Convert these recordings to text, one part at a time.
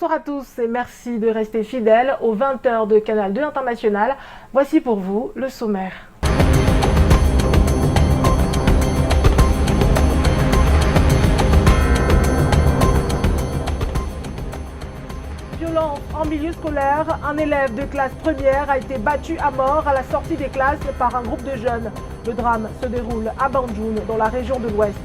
Bonsoir à tous et merci de rester fidèles aux 20h de Canal 2 International. Voici pour vous le sommaire. Violence en milieu scolaire, un élève de classe première a été battu à mort à la sortie des classes par un groupe de jeunes. Le drame se déroule à Bandjoun, dans la région de l'Ouest.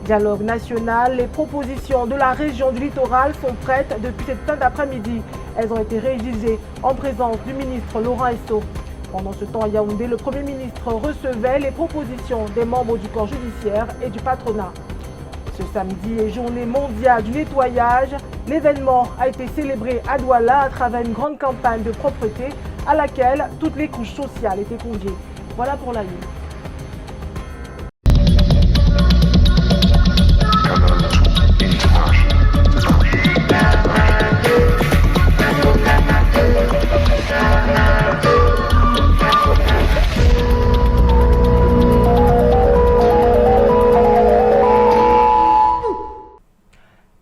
Dialogue national, les propositions de la région du littoral sont prêtes depuis cette fin d'après-midi. Elles ont été réalisées en présence du ministre Laurent Esso. Pendant ce temps à Yaoundé, le Premier ministre recevait les propositions des membres du corps judiciaire et du patronat. Ce samedi est journée mondiale du nettoyage. L'événement a été célébré à Douala à travers une grande campagne de propreté à laquelle toutes les couches sociales étaient conviées. Voilà pour la une.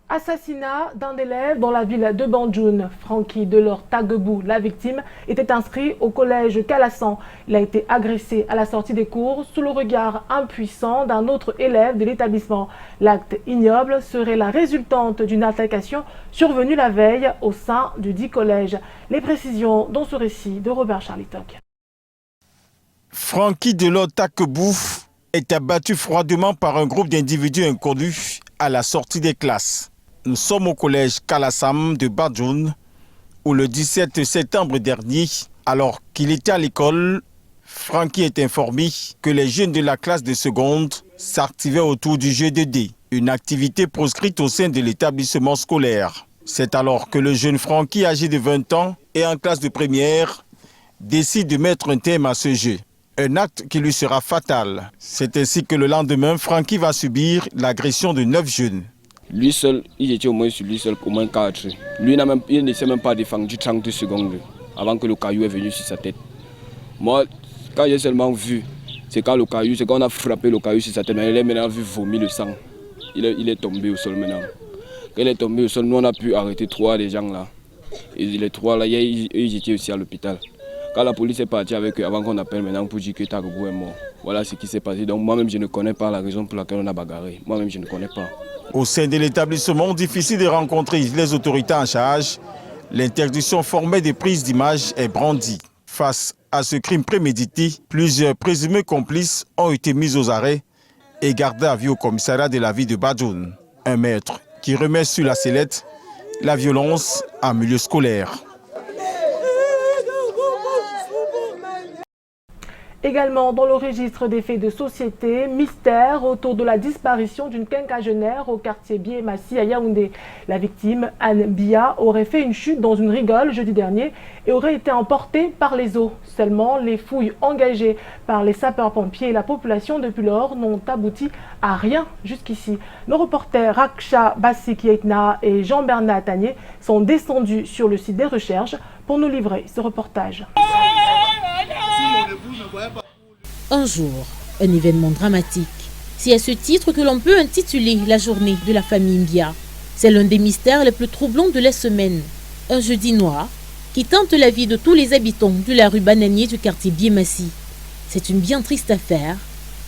Assassinat d'un élève dans la ville de Bandjoun. Francky Delors Tagebou, la victime, était inscrit au collège Calassan. Il a été agressé à la sortie des cours sous le regard impuissant d'un autre élève de l'établissement. L'acte ignoble serait la résultante d'une altercation survenue la veille au sein du dit collège. Les précisions dans ce récit de Robert Charlitoc. Francky Delors Tagebou est abattu froidement par un groupe d'individus inconnus à la sortie des classes. Nous sommes au collège Kalassam de Bandjoun, où le 17 septembre dernier, alors qu'il était à l'école, Francky est informé que les jeunes de la classe de seconde s'activaient autour du jeu de dés, une activité proscrite au sein de l'établissement scolaire. C'est alors que le jeune Francky, âgé de 20 ans et en classe de première, décide de mettre un terme à ce jeu. Un acte qui lui sera fatal. C'est ainsi que le lendemain, Francky va subir l'agression de 9 jeunes. Lui seul, il était au moins sur lui seul, au moins 4. Lui, il ne s'est même pas défendu 30 secondes avant que le caillou est venu sur sa tête. Moi, quand j'ai seulement vu, c'est quand on a frappé le caillou sur sa tête, mais il est maintenant vu vomir le sang. Il est tombé au sol maintenant. Quand il est tombé au sol, nous on a pu arrêter 3 des gens là. Et les 3 là, ils étaient aussi à l'hôpital. Quand la police est partie avec eux, avant qu'on appelle maintenant pour dire que Tagebou est mort. Voilà ce qui s'est passé. Donc moi-même, je ne connais pas la raison pour laquelle on a bagarré. Moi-même, je ne connais pas. Au sein de l'établissement, difficile de rencontrer les autorités en charge. L'interdiction formelle des prises d'images est brandie. Face à ce crime prémédité, plusieurs présumés complices ont été mis aux arrêts et gardés à vue au commissariat de la ville de Bandjoun. Un maître qui remet sur la sellette la violence en milieu scolaire. Également dans le registre des faits de société, mystère autour de la disparition d'une quinquagénaire au quartier Biémassi à Yaoundé. La victime, Anne Bia, aurait fait une chute dans une rigole jeudi dernier et aurait été emportée par les eaux. Seulement, les fouilles engagées par les sapeurs-pompiers et la population depuis lors n'ont abouti à rien jusqu'ici. Nos reporters Raksha Bassi-Kietna et Jean-Bernard Tanier sont descendus sur le site des recherches pour nous livrer ce reportage. Un jour, un événement dramatique. C'est à ce titre que l'on peut intituler la journée de la famille Mbia. C'est l'un des mystères les plus troublants de la semaine. Un jeudi noir qui tente la vie de tous les habitants de la rue Bananier du quartier Biémassi. C'est une bien triste affaire.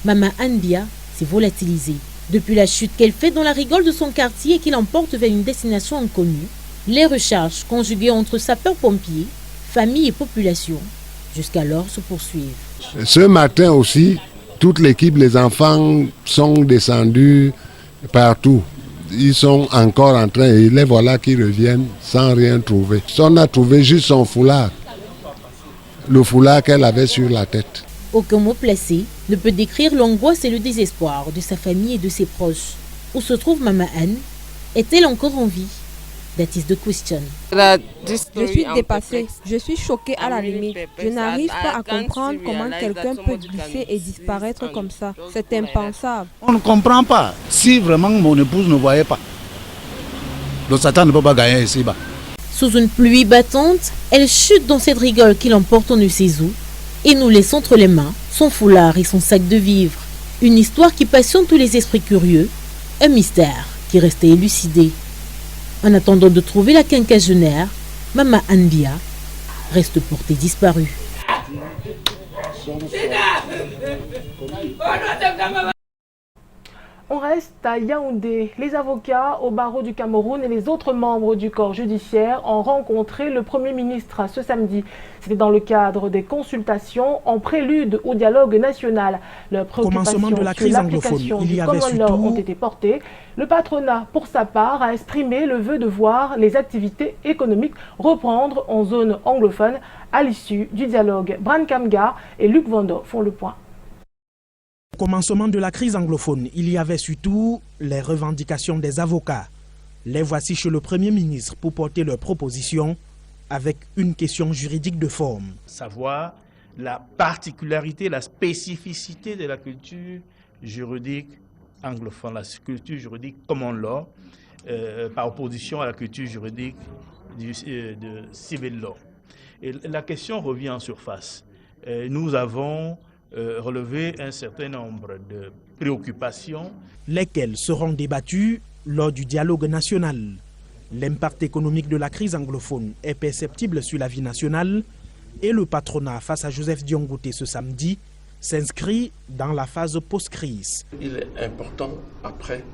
Maman Anne Bia s'est volatilisée. Depuis la chute qu'elle fait dans la rigole de son quartier et qui l'emporte vers une destination inconnue, les recherches conjuguées entre sapeurs-pompiers, famille et population, jusqu'alors se poursuivent. Ce matin aussi, toute l'équipe, les enfants sont descendus partout. Ils sont encore en train, et les voilà qui reviennent sans rien trouver. On a trouvé juste son foulard, le foulard qu'elle avait sur la tête. Aucun mot placé ne peut décrire l'angoisse et le désespoir de sa famille et de ses proches. Où se trouve Maman Anne? Est-elle encore en vie? That is the question. Je suis dépassée, je suis choquée à la limite. Je n'arrive pas à comprendre comment quelqu'un peut glisser et disparaître comme ça. C'est impensable. On ne comprend pas. Si vraiment mon épouse ne voyait pas, le Satan ne peut pas gagner ici-bas. Sous une pluie battante, elle chute dans cette rigole qui l'emporte on ne sait où et nous laisse entre les mains son foulard et son sac de vivres. Une histoire qui passionne tous les esprits curieux, un mystère qui reste élucidé. En attendant de trouver la quinquagénaire, Mama Anbia reste portée disparue. On reste à Yaoundé. Les avocats au barreau du Cameroun et les autres membres du corps judiciaire ont rencontré le Premier ministre ce samedi. C'était dans le cadre des consultations en prélude au dialogue national. Leurs préoccupations sur l'application du common law ont été portées. Le patronat, pour sa part, a exprimé le vœu de voir les activités économiques reprendre en zone anglophone à l'issue du dialogue. Bran Kamga et Luc Vando font le point. Au commencement de la crise anglophone, il y avait surtout les revendications des avocats. Les voici chez le Premier ministre pour porter leurs propositions avec une question juridique de forme. Savoir la particularité, la spécificité de la culture juridique anglophone, la culture juridique common law, par opposition à la culture juridique de civil law. Et la question revient en surface. Nous avons relevé un certain nombre de préoccupations. Lesquelles seront débattues lors du dialogue national. L'impact économique de la crise anglophone est perceptible sur la vie nationale et le patronat face à Joseph Diongouté ce samedi s'inscrit dans la phase post-crise. Il est important après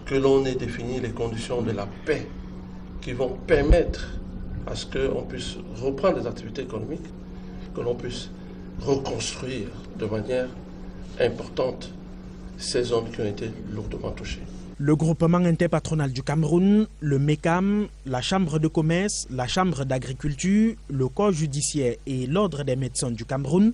que l'on ait défini les conditions de la paix qui vont permettre à ce qu'on puisse reprendre les activités économiques, que l'on puisse reconstruire de manière importante ces zones qui ont été lourdement touchées. Le groupement interpatronal du Cameroun, le MECAM, la Chambre de commerce, la Chambre d'agriculture, le corps judiciaire et l'Ordre des médecins du Cameroun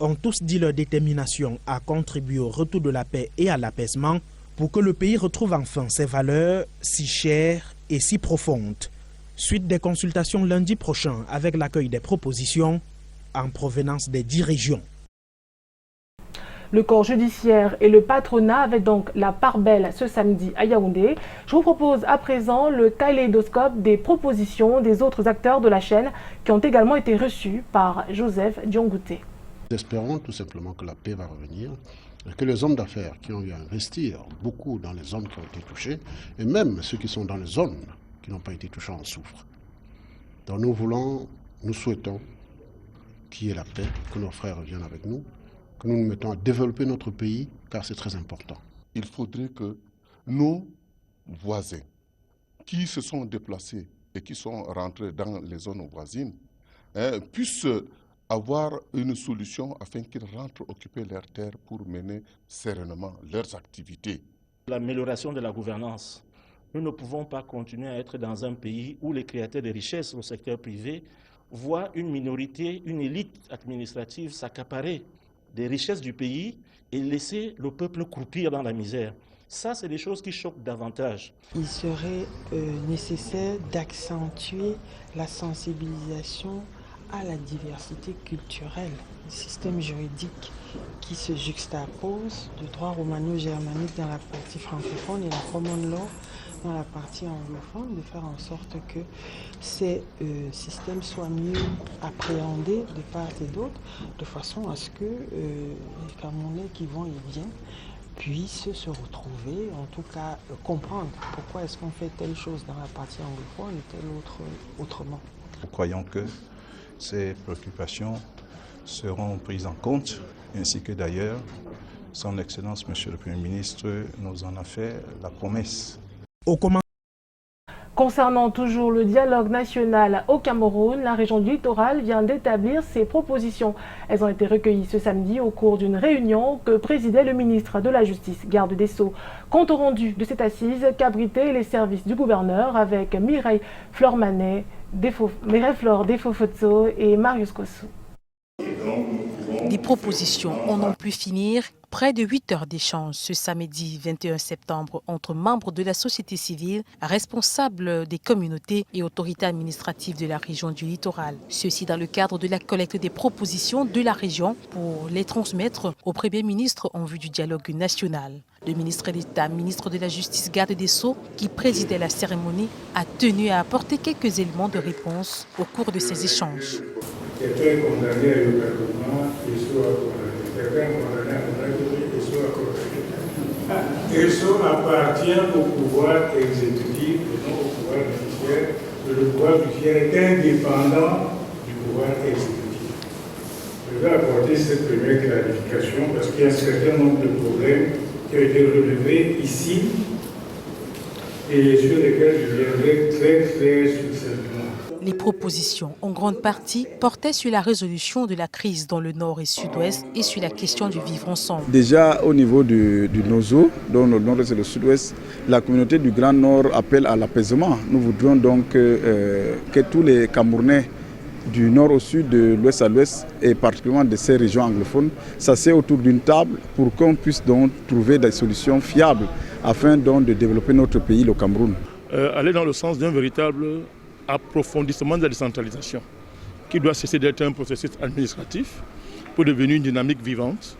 ont tous dit leur détermination à contribuer au retour de la paix et à l'apaisement pour que le pays retrouve enfin ses valeurs si chères et si profondes. Suite des consultations lundi prochain avec l'accueil des propositions en provenance des 10 régions. Le corps judiciaire et le patronat avaient donc la part belle ce samedi à Yaoundé. Je vous propose à présent le kaléidoscope des propositions des autres acteurs de la chaîne qui ont également été reçus par Joseph Diongouté. Nous espérons tout simplement que la paix va revenir et que les hommes d'affaires qui ont eu à investir beaucoup dans les zones qui ont été touchées et même ceux qui sont dans les zones qui n'ont pas été touchés en souffrent. Donc nous souhaitons qu'il y ait la paix, que nos frères reviennent avec nous, que nous nous mettons à développer notre pays, car c'est très important. Il faudrait que nos voisins qui se sont déplacés et qui sont rentrés dans les zones voisines puissent avoir une solution afin qu'ils rentrent occuper leurs terres pour mener sereinement leurs activités. L'amélioration de la gouvernance. Nous ne pouvons pas continuer à être dans un pays où les créateurs de richesses au secteur privé voient une minorité, une élite administrative s'accaparer des richesses du pays et laisser le peuple croupir dans la misère. Ça, c'est des choses qui choquent davantage. Il serait nécessaire d'accentuer la sensibilisation à la diversité culturelle, le système juridique qui se juxtapose, le droit romano-germanique dans la partie francophone et la common law dans la partie anglophone, de faire en sorte que ces systèmes soient mieux appréhendés de part et d'autre, de façon à ce que les Camerounais qui vont et viennent puissent se retrouver, en tout cas comprendre pourquoi est-ce qu'on fait telle chose dans la partie anglophone et telle autre autrement. Nous croyons que ces préoccupations seront prises en compte, ainsi que d'ailleurs son Excellence, Monsieur le Premier ministre, nous en a fait la promesse. Concernant toujours le dialogue national au Cameroun, la région du littoral vient d'établir ses propositions. Elles ont été recueillies ce samedi au cours d'une réunion que présidait le ministre de la Justice, garde des Sceaux. Compte rendu de cette assise qu'abritaient les services du gouverneur avec Mireille Flore Defofotso et Marius Kossou. Des propositions en n'ont pu finir. Près de 8 heures d'échange ce samedi 21 septembre entre membres de la société civile, responsables des communautés et autorités administratives de la région du littoral. Ceci dans le cadre de la collecte des propositions de la région pour les transmettre au Premier ministre en vue du dialogue national. Le ministre d'État, ministre de la Justice, garde des Sceaux, qui présidait la cérémonie, a tenu à apporter quelques éléments de réponse au cours de ces échanges. Quelqu'un condamné à l'hébergement, il soit condamné. Quelqu'un condamné à l'hébergement, il soit condamné. Et ça appartient au pouvoir exécutif dit au pouvoir judiciaire que le pouvoir judiciaire est indépendant du pouvoir exécutif. Je vais apporter cette première clarification parce qu'il y a un certain nombre de problèmes qui ont été relevés ici et sur lesquels je viendrai très succinctement. Les propositions, en grande partie, portaient sur la résolution de la crise dans le nord et sud-ouest et sur la question du vivre ensemble. Déjà au niveau du Nozo, dont le nord-est et le sud-ouest, la communauté du Grand Nord appelle à l'apaisement. Nous voudrions donc que tous les Camerounais du nord au sud, de l'ouest à l'ouest, et particulièrement de ces régions anglophones, s'asseyent autour d'une table pour qu'on puisse donc trouver des solutions fiables afin donc de développer notre pays, le Cameroun. Aller dans le sens d'un véritable approfondissement de la décentralisation, qui doit cesser d'être un processus administratif pour devenir une dynamique vivante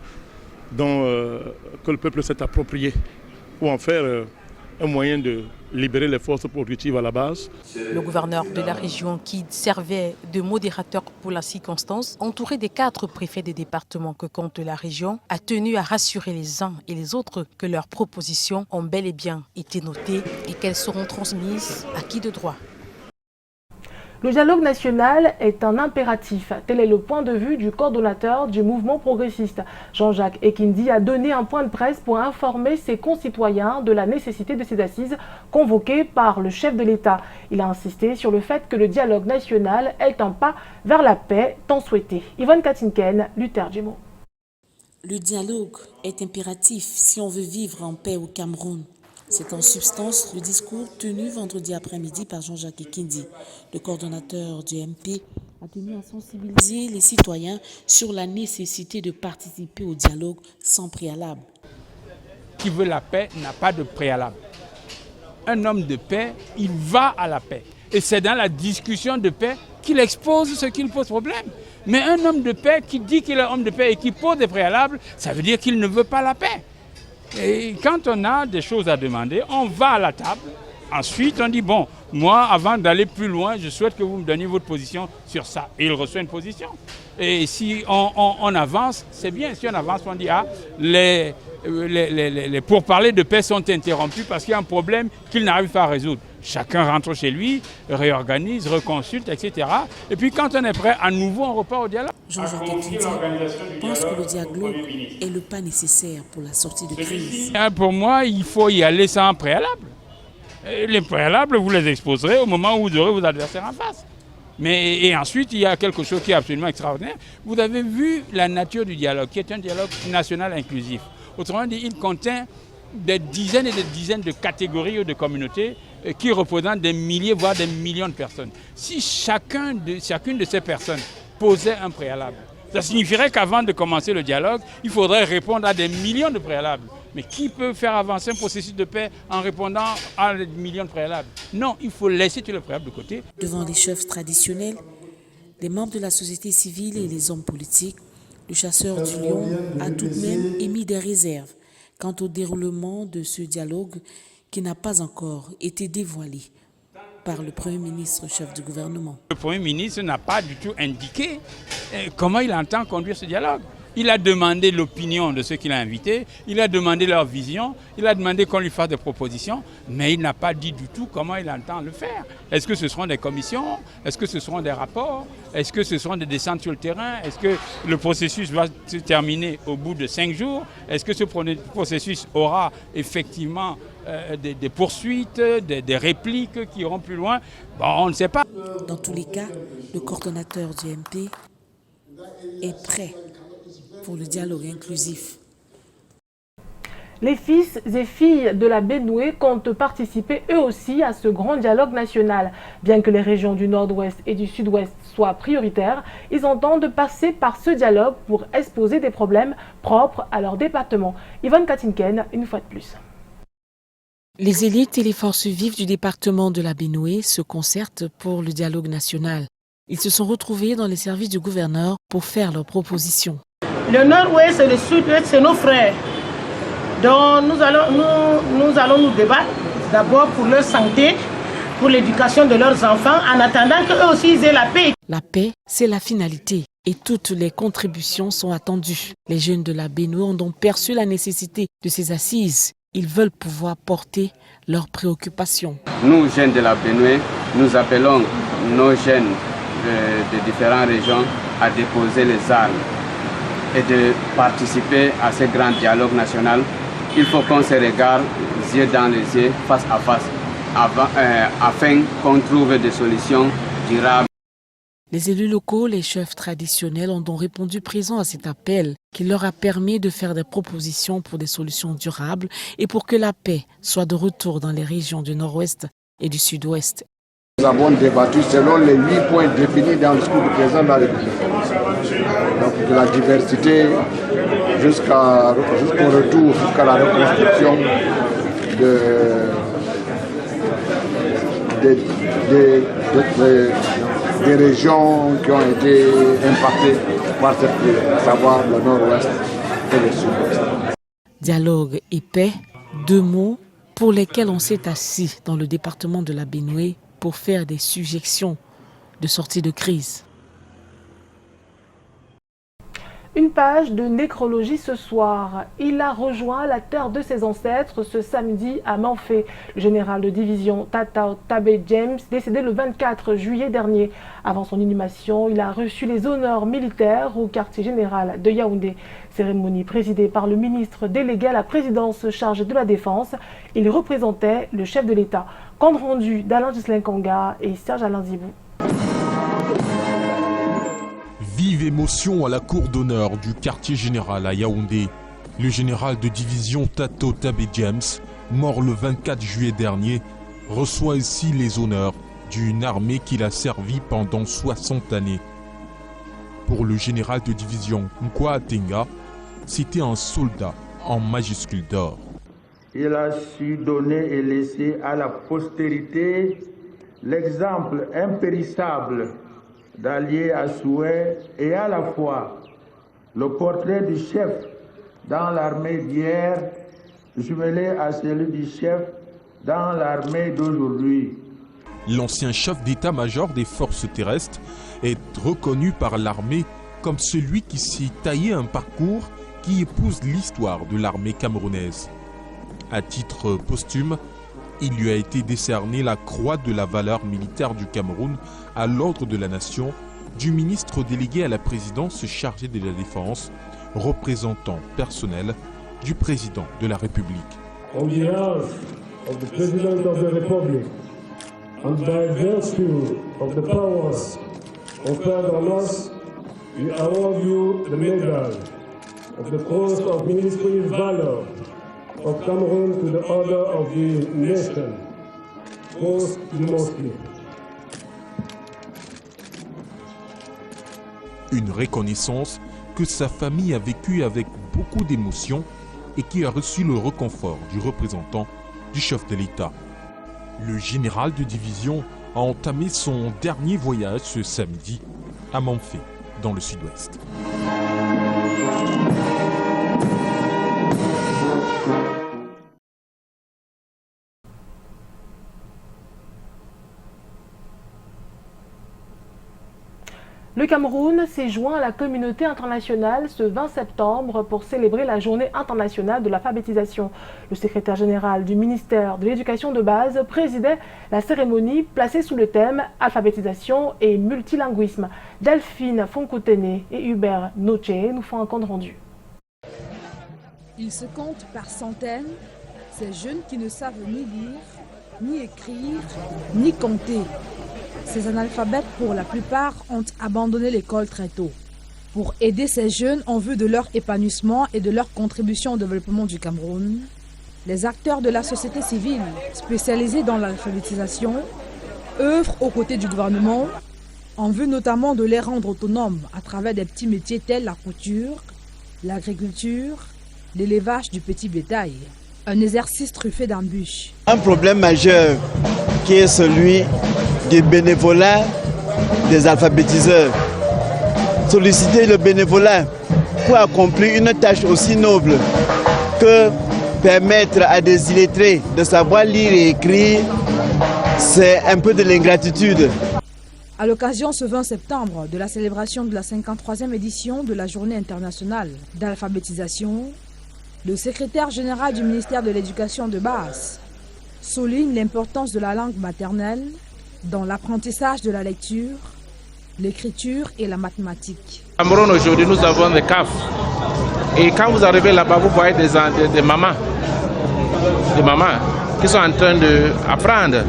que le peuple s'est approprié, pour en faire un moyen de libérer les forces productives à la base. Le gouverneur de la région, qui servait de modérateur pour la circonstance, entouré des 4 préfets des départements que compte la région, a tenu à rassurer les uns et les autres que leurs propositions ont bel et bien été notées et qu'elles seront transmises à qui de droit. Le dialogue national est un impératif. Tel est le point de vue du coordonnateur du mouvement progressiste. Jean-Jacques Ekindi a donné un point de presse pour informer ses concitoyens de la nécessité de ces assises convoquées par le chef de l'État. Il a insisté sur le fait que le dialogue national est un pas vers la paix tant souhaité. Yvonne Katinken, Luther Djimo. Le dialogue est impératif si on veut vivre en paix au Cameroun. C'est en substance le discours tenu vendredi après-midi par Jean-Jacques Ekindi. Le coordonnateur du MP a tenu à sensibiliser les citoyens sur la nécessité de participer au dialogue sans préalable. Qui veut la paix n'a pas de préalable. Un homme de paix, il va à la paix. Et c'est dans la discussion de paix qu'il expose ce qui pose problème. Mais un homme de paix qui dit qu'il est homme de paix et qui pose des préalables, ça veut dire qu'il ne veut pas la paix. Et quand on a des choses à demander, on va à la table. Ensuite, on dit, bon, moi, avant d'aller plus loin, je souhaite que vous me donniez votre position sur ça. Et il reçoit une position. Et si on avance, c'est bien. Si on avance, on dit, ah, les pourparlers de paix sont interrompus parce qu'il y a un problème qu'il n'arrive pas à résoudre. Chacun rentre chez lui, réorganise, reconsulte, etc. Et puis quand on est prêt, à nouveau, on repart au dialogue. Jean-Jacques Ekindi pense que le dialogue est le pas nécessaire pour la sortie de crise. Pour moi, il faut y aller sans préalable. Les préalables, vous les exposerez au moment où vous aurez vos adversaires en face. Et ensuite, il y a quelque chose qui est absolument extraordinaire. Vous avez vu la nature du dialogue, qui est un dialogue national inclusif. Autrement dit, il contient des dizaines et des dizaines de catégories ou de communautés qui représentent des milliers, voire des millions de personnes. Si chacune de ces personnes posait un préalable, ça signifierait qu'avant de commencer le dialogue, il faudrait répondre à des millions de préalables. Mais qui peut faire avancer un processus de paix en répondant à des millions de préalables? Non, il faut laisser tous les préalables de côté. Devant les chefs traditionnels, les membres de la société civile et les hommes politiques, le chasseur du lion a tout de même émis des réserves quant au déroulement de ce dialogue qui n'a pas encore été dévoilé par le Premier ministre, chef du gouvernement. Le Premier ministre n'a pas du tout indiqué comment il entend conduire ce dialogue. Il a demandé l'opinion de ceux qu'il a invités, il a demandé leur vision, il a demandé qu'on lui fasse des propositions, mais il n'a pas dit du tout comment il entend le faire. Est-ce que ce seront des commissions? Est-ce que ce seront des rapports? Est-ce que ce seront des descentes sur le terrain? Est-ce que le processus va se terminer au bout de 5 jours? Est-ce que ce processus aura effectivement des poursuites, des répliques qui iront plus loin? Bon, on ne sait pas. Dans tous les cas, le coordonnateur du MP est prêt pour le dialogue inclusif. Les fils et filles de la Bénoué comptent participer eux aussi à ce grand dialogue national. Bien que les régions du nord-ouest et du sud-ouest soient prioritaires, ils entendent passer par ce dialogue pour exposer des problèmes propres à leur département. Yvonne Katinken, une fois de plus. Les élites et les forces vives du département de la Bénoué se concertent pour le dialogue national. Ils se sont retrouvés dans les services du gouverneur pour faire leurs propositions. Le nord-ouest et le sud-ouest, c'est nos frères. Donc nous allons nous débattre d'abord pour leur santé, pour l'éducation de leurs enfants, en attendant qu'eux aussi ils aient la paix. La paix, c'est la finalité et toutes les contributions sont attendues. Les jeunes de la Bénoué ont donc perçu la nécessité de ces assises Ils veulent pouvoir porter leurs préoccupations. Nous, jeunes de la Benue, nous appelons nos jeunes de différentes régions à déposer les armes et de participer à ce grand dialogue national. Il faut qu'on se regarde yeux dans les yeux, face à face, afin qu'on trouve des solutions durables. Les élus locaux, les chefs traditionnels ont donc répondu présents à cet appel qui leur a permis de faire des propositions pour des solutions durables et pour que la paix soit de retour dans les régions du nord-ouest et du sud-ouest. Nous avons débattu selon les 8 points définis dans le discours du président de la République. Donc de la diversité jusqu'au retour, jusqu'à la reconstruction des régions qui ont été impactées par cette crise, à savoir le nord-ouest et le sud-ouest. Dialogue et paix, deux mots pour lesquels on s'est assis dans le département de la Benue pour faire des suggestions de sortie de crise. Une page de nécrologie ce soir. Il a rejoint la terre de ses ancêtres ce samedi à Manfé. Le général de division Tatao Tabé James, décédé le 24 juillet dernier. Avant son inhumation, il a reçu les honneurs militaires au quartier général de Yaoundé. Cérémonie présidée par le ministre délégué à la présidence chargé de la Défense. Il représentait le chef de l'État. Compte rendu d'Alain Ghislain Kanga et Serge Alain Zibou. Vive émotion à la cour d'honneur du quartier général à Yaoundé. Le général de division Tato Tabé James, mort le 24 juillet dernier, reçoit ici les honneurs d'une armée qu'il a servi pendant 60 années. Pour le général de division Nkwa Atenga, c'était un soldat en majuscule d'or. Il a su donner et laisser à la postérité l'exemple impérissable d'alliés à souhait et à la fois le portrait du chef dans l'armée d'hier jumelé à celui du chef dans l'armée d'aujourd'hui. L'ancien chef d'état-major des forces terrestres est reconnu par l'armée comme celui qui s'y taillait un parcours qui épouse l'histoire de l'armée camerounaise. À titre posthume, il lui a été décerné la Croix de la valeur militaire du Cameroun à l'ordre de la nation du ministre délégué à la présidence chargé de la défense, représentant personnel du président de la République. On behalf of the President of the Republic, and by virtue of the powers conferred on us, we award you the medal of the Cross of Ministerial Valor of Cameroon to the order of the nation, posthumously. Une reconnaissance que sa famille a vécue avec beaucoup d'émotion et qui a reçu le réconfort du représentant du chef de l'État. Le général de division a entamé son dernier voyage ce samedi à Manfé, dans le sud-ouest. Le Cameroun s'est joint à la communauté internationale ce 20 septembre pour célébrer la journée internationale de l'alphabétisation. Le secrétaire général du ministère de l'Éducation de base présidait la cérémonie placée sous le thème « Alphabétisation et multilinguisme ». Delphine Fonkotene et Hubert Noche nous font un compte rendu. Ils se comptent par centaines, ces jeunes qui ne savent ni lire, ni écrire, ni compter. Ces analphabètes, pour la plupart, ont abandonné l'école très tôt. Pour aider ces jeunes en vue de leur épanouissement et de leur contribution au développement du Cameroun, les acteurs de la société civile spécialisés dans l'alphabétisation œuvrent aux côtés du gouvernement en vue notamment de les rendre autonomes à travers des petits métiers tels la couture, l'agriculture, l'élevage du petit bétail. Un exercice truffé d'embûches. Un problème majeur qui est celui du bénévolat des alphabétiseurs. Solliciter le bénévolat pour accomplir une tâche aussi noble que permettre à des illettrés de savoir lire et écrire, c'est un peu de l'ingratitude. À l'occasion ce 20 septembre de la célébration de la 53e édition de la Journée internationale d'alphabétisation, Le secrétaire général du ministère de l'Éducation de base souligne l'importance de la langue maternelle dans l'apprentissage de la lecture, l'écriture et la mathématique. Au Cameroun, aujourd'hui, nous avons des CAF. Et quand vous arrivez là-bas, vous voyez des mamans qui sont en train d'apprendre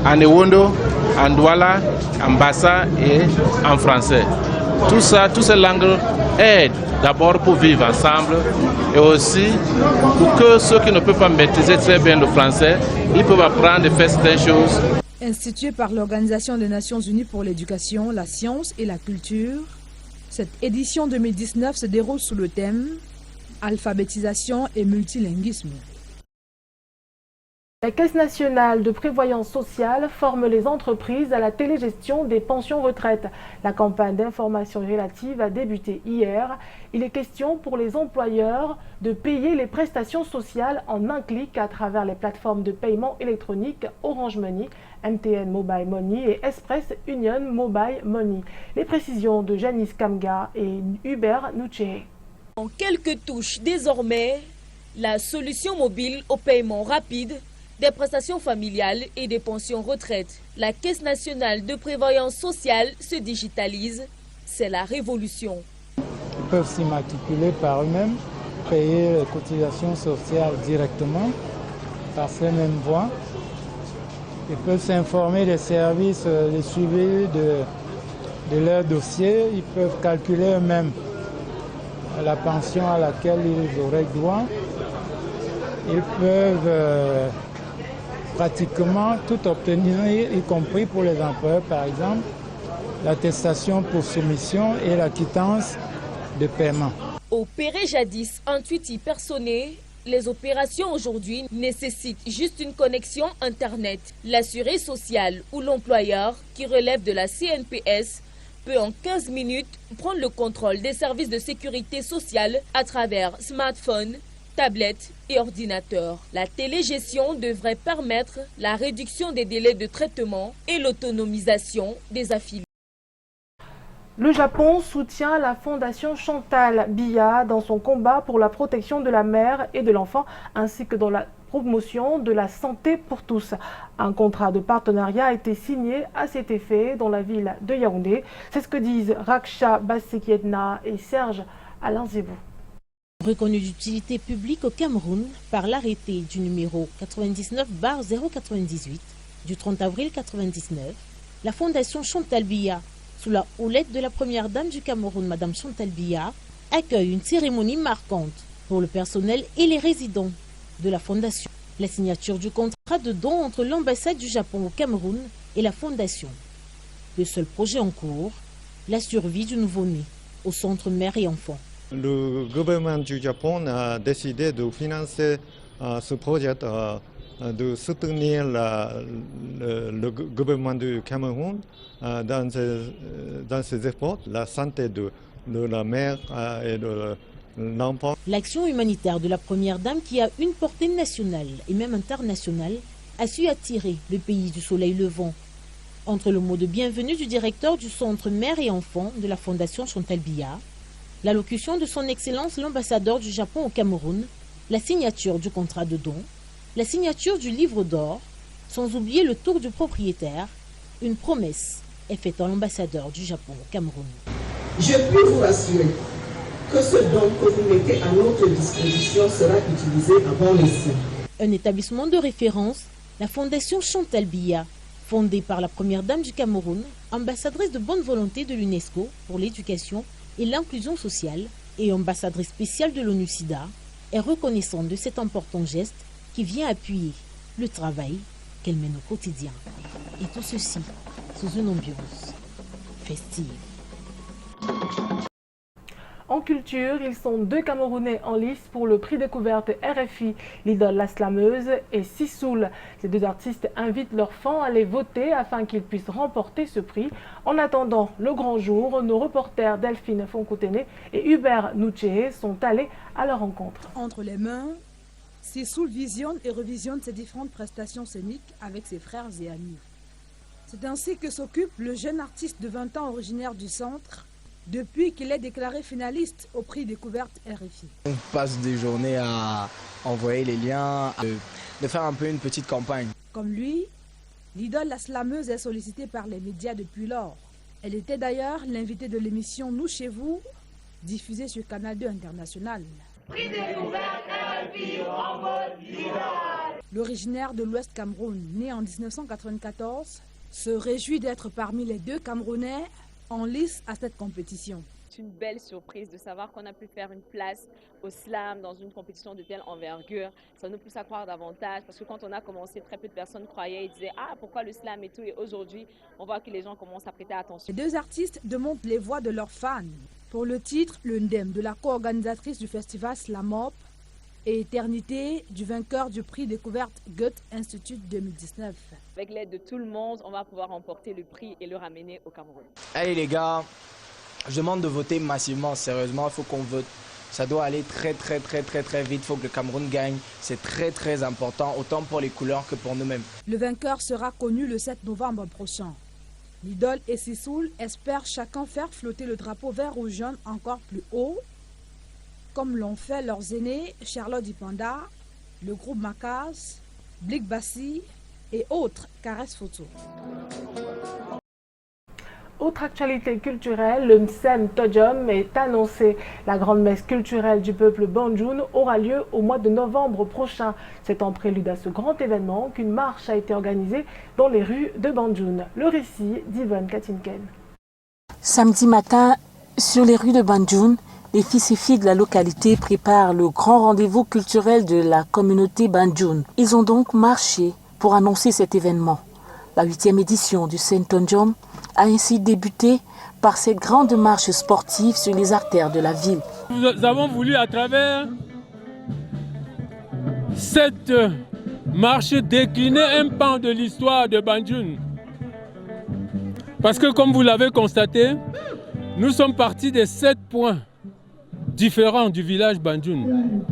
en Ewondo, en Douala, en Bassa et en français. Tout ça, toutes ces langues aident d'abord pour vivre ensemble et aussi pour que ceux qui ne peuvent pas maîtriser très bien le français, ils peuvent apprendre et faire certaines choses. Instituée par l'Organisation des Nations Unies pour l'éducation, la science et la culture, cette édition 2019 se déroule sous le thème « Alphabétisation et multilinguisme ». La Caisse nationale de prévoyance sociale forme les entreprises à la télégestion des pensions retraites. La campagne d'information relative a débuté hier. Il est question pour les employeurs de payer les prestations sociales en un clic à travers les plateformes de paiement électronique Orange Money, MTN Mobile Money et Express Union Mobile Money. Les précisions de Janice Kamga et Hubert Nouché. En quelques touches, désormais, la solution mobile au paiement rapide des prestations familiales et des pensions retraite. La Caisse nationale de prévoyance sociale se digitalise. C'est la révolution. Ils peuvent s'immatriculer par eux-mêmes, payer les cotisations sociales directement par ces mêmes voies. Ils peuvent s'informer des services, des suivis de leur dossier. Ils peuvent calculer eux-mêmes la pension à laquelle ils auraient droit. Ils peuvent pratiquement tout obtenir, y compris pour les employeurs par exemple, l'attestation pour soumission et la quittance de paiement. Opéré jadis en Twitter personné, les opérations aujourd'hui nécessitent juste une connexion Internet. L'assuré social ou l'employeur qui relève de la CNPS peut en 15 minutes prendre le contrôle des services de sécurité sociale à travers smartphone, tablettes et ordinateurs. La télégestion devrait permettre la réduction des délais de traitement et l'autonomisation des affiliés. Le Japon soutient la fondation Chantal Biya dans son combat pour la protection de la mère et de l'enfant ainsi que dans la promotion de la santé pour tous. Un contrat de partenariat a été signé à cet effet dans la ville de Yaoundé. C'est ce que disent Raksha Basekiedna et Serge Alain Zébou. Reconnu d'utilité publique au Cameroun par l'arrêté du numéro 99/098 du 30 avril 1999, la fondation Chantal Biya, sous la houlette de la première dame du Cameroun, Madame Chantal Biya, accueille une cérémonie marquante pour le personnel et les résidents de la fondation. La signature du contrat de don entre l'ambassade du Japon au Cameroun et la fondation. Le seul projet en cours, la survie du nouveau-né au centre mère et enfant. Le gouvernement du Japon a décidé de financer ce projet, de soutenir le gouvernement du Cameroun dans ses efforts, la santé de la mère et de l'enfant. L'action humanitaire de la première dame, qui a une portée nationale et même internationale, a su attirer le pays du soleil levant. Entre le mot de bienvenue du directeur du centre mère et enfant de la fondation Chantal Biya, l'allocution de son Excellence l'ambassadeur du Japon au Cameroun, la signature du contrat de don, la signature du livre d'or, sans oublier le tour du propriétaire, une promesse est faite à l'ambassadeur du Japon au Cameroun. Je puis vous rassurer que ce don que vous mettez à notre disposition sera utilisé à bon escient. Un établissement de référence, la fondation Chantal Biya, fondée par la première dame du Cameroun, ambassadrice de bonne volonté de l'UNESCO pour l'éducation et l'inclusion sociale et ambassadrice spéciale de l'ONU-SIDA, est reconnaissante de cet important geste qui vient appuyer le travail qu'elle mène au quotidien. Et tout ceci sous une ambiance festive. En culture, ils sont 2 Camerounais en lice pour le prix découverte RFI, l'idole La Slameuse et Sissoul. Ces 2 artistes invitent leurs fans à les voter afin qu'ils puissent remporter ce prix. En attendant le grand jour, nos reporters Delphine Fonkotene et Hubert Nouché sont allés à leur rencontre. Entre les mains, Sissoul visionne et revisionne ses différentes prestations scéniques avec ses frères et amis. C'est ainsi que s'occupe le jeune artiste de 20 ans originaire du centre depuis qu'il est déclaré finaliste au prix Découverte RFI. On passe des journées à envoyer les liens, de faire un peu une petite campagne. Comme lui, l'idole la slameuse est sollicitée par les médias depuis lors. Elle était d'ailleurs l'invitée de l'émission Nous chez vous, diffusée sur Canal 2 International. L'originaire de l'Ouest Cameroun, né en 1994, se réjouit d'être parmi les 2 Camerounais en lice à cette compétition. C'est une belle surprise de savoir qu'on a pu faire une place au slam dans une compétition de telle envergure. Ça nous pousse à croire davantage parce que quand on a commencé, très peu de personnes croyaient et disaient « Ah, pourquoi le slam et tout ?» Et aujourd'hui, on voit que les gens commencent à prêter attention. Les 2 artistes démontent les voix de leurs fans. Pour le titre, le Ndem de la co-organisatrice du festival Slamop et Éternité du vainqueur du prix Découverte Goethe Institute 2019. Avec l'aide de tout le monde, on va pouvoir remporter le prix et le ramener au Cameroun. Allez les gars, je demande de voter massivement, sérieusement, il faut qu'on vote. Ça doit aller très vite, il faut que le Cameroun gagne. C'est très important, autant pour les couleurs que pour nous-mêmes. Le vainqueur sera connu le 7 novembre prochain. L'idole et Sissoul espèrent chacun faire flotter le drapeau vert ou jaune encore plus haut, comme l'ont fait leurs aînés Charlotte Dipanda, le groupe Macas, Blik Bassi et autres Caresse Photo. Autre actualité culturelle, le Msem Tojom est annoncé. La grande messe culturelle du peuple Bandjoun aura lieu au mois de novembre prochain. C'est en prélude à ce grand événement qu'une marche a été organisée dans les rues de Bandjoun. Le récit d'Yvonne Katinken. Samedi matin, sur les rues de Bandjoun, les fils et filles de la localité préparent le grand rendez-vous culturel de la communauté Bandjoun. Ils ont donc marché pour annoncer cet événement. La 8e édition du Saint Tonjom a ainsi débuté par cette grande marche sportive sur les artères de la ville. Nous avons voulu, à travers cette marche, décliner un pan de l'histoire de Bandjoun. Parce que, comme vous l'avez constaté, nous sommes partis de 7 points différents du village Bandjoun.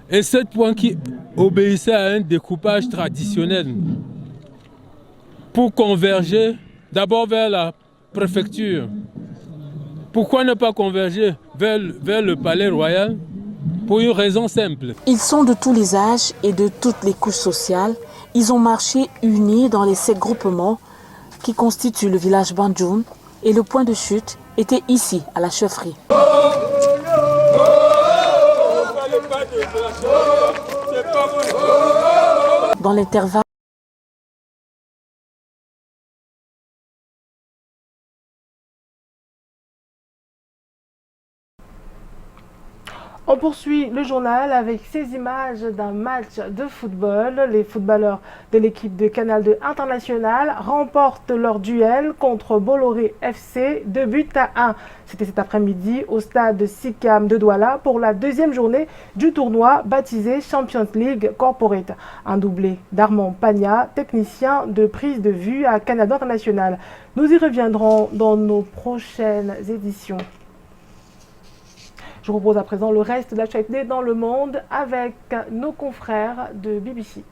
Et 7 points qui obéissaient à un découpage traditionnel pour converger d'abord vers la préfecture. Pourquoi ne pas converger vers le palais royal? Pour une raison simple. Ils sont de tous les âges et de toutes les couches sociales. Ils ont marché unis dans les 7 groupements qui constituent le village Bandjoun et le point de chute était ici, à la chefferie. Dans l'intervalle, on poursuit le journal avec ces images d'un match de football. Les footballeurs de l'équipe de Canal 2 International remportent leur duel contre Bolloré FC 2-1. C'était cet après-midi au stade Sikam de Douala pour la 2e journée du tournoi baptisé Champions League Corporate. Un doublé d'Armand Pagna, technicien de prise de vue à Canal 2 International. Nous y reviendrons dans nos prochaines éditions. Je vous propose à présent le reste de l'actualité dans le monde avec nos confrères de BBC.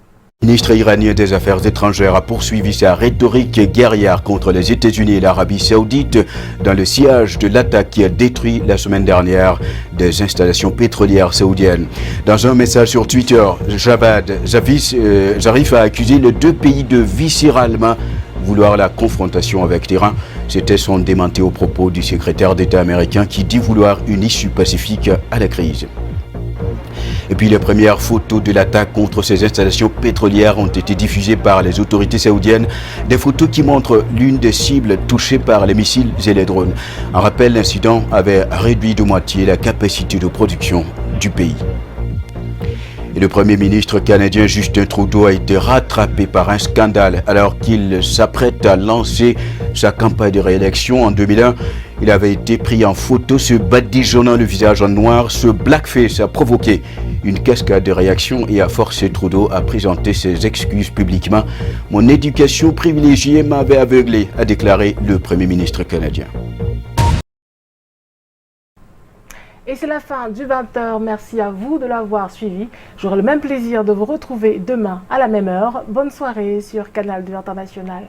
Le ministre iranien des Affaires étrangères a poursuivi sa rhétorique guerrière contre les États-Unis et l'Arabie Saoudite dans le sillage de l'attaque qui a détruit la semaine dernière des installations pétrolières saoudiennes. Dans un message sur Twitter, Javad Zarif a accusé les 2 pays de viscéralement vouloir la confrontation avec l'Iran. C'était son démenti aux propos du secrétaire d'État américain qui dit vouloir une issue pacifique à la crise. Et puis les premières photos de l'attaque contre ces installations pétrolières ont été diffusées par les autorités saoudiennes. Des photos qui montrent l'une des cibles touchées par les missiles et les drones. Un rappel, l'incident avait réduit de moitié la capacité de production du pays. Et le Premier ministre canadien Justin Trudeau a été rattrapé par un scandale alors qu'il s'apprête à lancer sa campagne de réélection en 2001. Il avait été pris en photo se badigeonnant le visage en noir. Ce blackface a provoqué une cascade de réactions et a forcé Trudeau à présenter ses excuses publiquement. « Mon éducation privilégiée m'avait aveuglé », a déclaré le Premier ministre canadien. Et c'est la fin du 20h. Merci à vous de l'avoir suivi. J'aurai le même plaisir de vous retrouver demain à la même heure. Bonne soirée sur Canal 2 International.